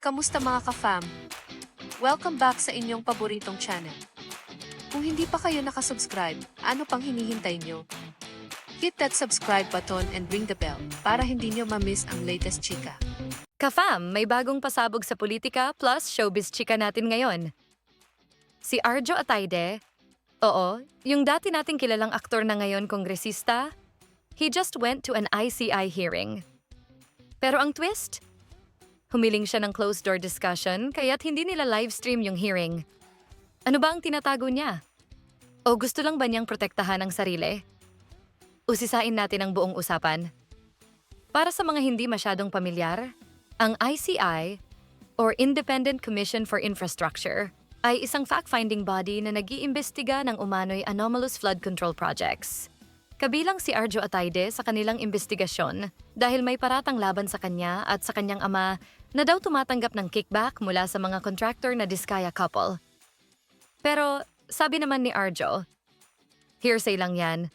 Kamusta mga ka-fam? Welcome back sa inyong paboritong channel. Kung hindi pa kayo nakasubscribe, ano pang hinihintay nyo? Hit that subscribe button and ring the bell para hindi nyo ma-miss ang latest chika. Ka-fam, may bagong pasabog sa politika plus showbiz chika natin ngayon. Si Arjo Ataide, oo, yung dati nating kilalang aktor na ngayon kongresista, he just went to an ICI hearing. Pero ang twist? Humiling siya ng closed-door discussion kaya't hindi nila livestream yung hearing. Ano ba ang tinatago niya? O gusto lang ba niyang protektahan ang sarili? Usisain natin ang buong usapan. Para sa mga hindi masyadong pamilyar, ang ICI, or Independent Commission for Infrastructure, ay isang fact-finding body na nag-iimbestiga ng umano'y anomalous flood control projects. Kabilang si Arjo Ataide sa kanilang investigasyon dahil may paratang laban sa kanya at sa kanyang ama na daw tumatanggap ng kickback mula sa mga contractor na Diskaya couple. Pero sabi naman ni Arjo, hearsay lang yan.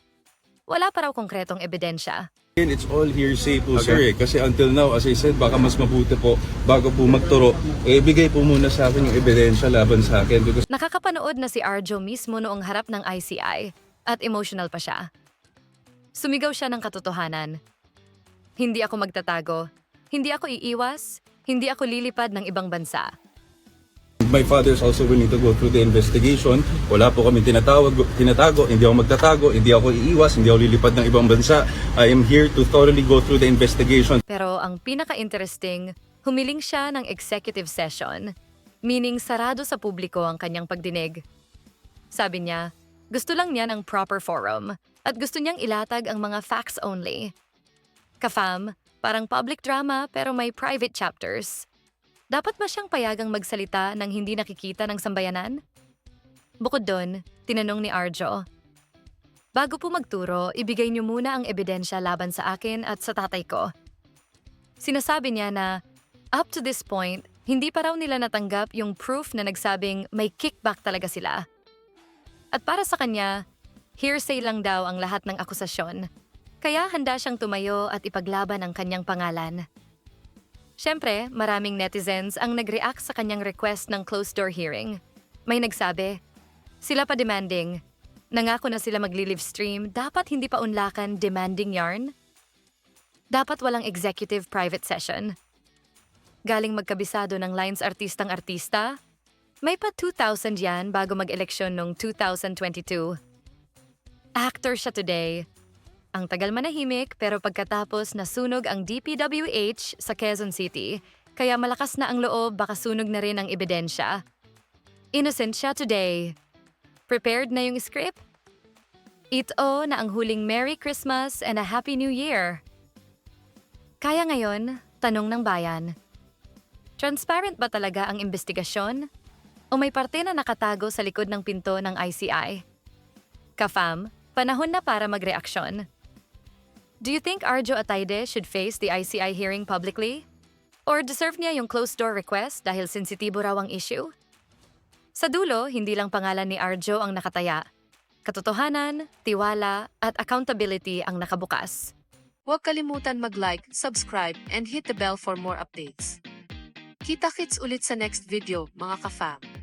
Wala pa raw konkretong ebidensya. It's all hearsay po, sir. Kasi until now, as I said, baka mas mabuti po, bago po magturo, bigay po muna sa akin yung ebidensya laban sa akin. Because Nakakapanood na si Arjo mismo noong harap ng ICI at emotional pa siya. Sumigaw siya ng katotohanan. Hindi ako magtatago. Hindi ako iiwas. Hindi ako lilipad ng ibang bansa. my father is also willing to go through the investigation. Wala po kami tinatago, hindi ako magtatago, hindi ako iiwas, hindi ako lilipad ng ibang bansa. I am here to thoroughly go through the investigation. Pero ang pinaka-interesting, humiling siya ng executive session, meaning sarado sa publiko ang kanyang pagdinig. Sabi niya, gusto lang niya ng proper forum at gusto niyang ilatag ang mga facts only. Ka-fam, parang public drama pero may private chapters. Dapat ba siyang payagang magsalita nang hindi nakikita ng sambayanan? Bukod doon, tinanong ni Arjo, bago po magturo, ibigay niyo muna ang ebidensya laban sa akin at sa tatay ko. Sinasabi niya na, up to this point, hindi pa raw nila natanggap yung proof na nagsabing may kickback talaga sila. At para sa kanya, hearsay lang daw ang lahat ng akusasyon. Kaya handa siyang tumayo at ipaglaban ang kanyang pangalan. Siyempre, maraming netizens ang nag-react sa kanyang request ng closed-door hearing. May nagsabi, sila pa demanding. Nangako na sila magli-livestream, dapat hindi pa unlakan demanding yarn? Dapat walang executive private session. Galing magkabisado ng lines artistang-artista? May pa 2,000 yan bago mag-eleksyon noong 2022. Actor siya today. Ang tagal manahimik pero pagkatapos nasunog ang DPWH sa Quezon City, kaya malakas na ang loob baka sunog na rin ang ebidensya. Innocent siya today. Prepared na yung script? Ito na ang huling Merry Christmas and a Happy New Year. Kaya ngayon, tanong ng bayan. Transparent ba talaga ang investigasyon? O may parte na nakatago sa likod ng pinto ng ICI? Ka-fam, panahon na para magreaksyon. Do you think Arjo Ataide should face the ICI hearing publicly? Or deserve niya yung closed-door request dahil sensitibo raw ang issue? Sa dulo, hindi lang pangalan ni Arjo ang nakataya. Katotohanan, tiwala, at accountability ang nakabukas. Huwag kalimutan mag-like, subscribe, and hit the bell for more updates. Kita-kits ulit sa next video, mga ka-fam.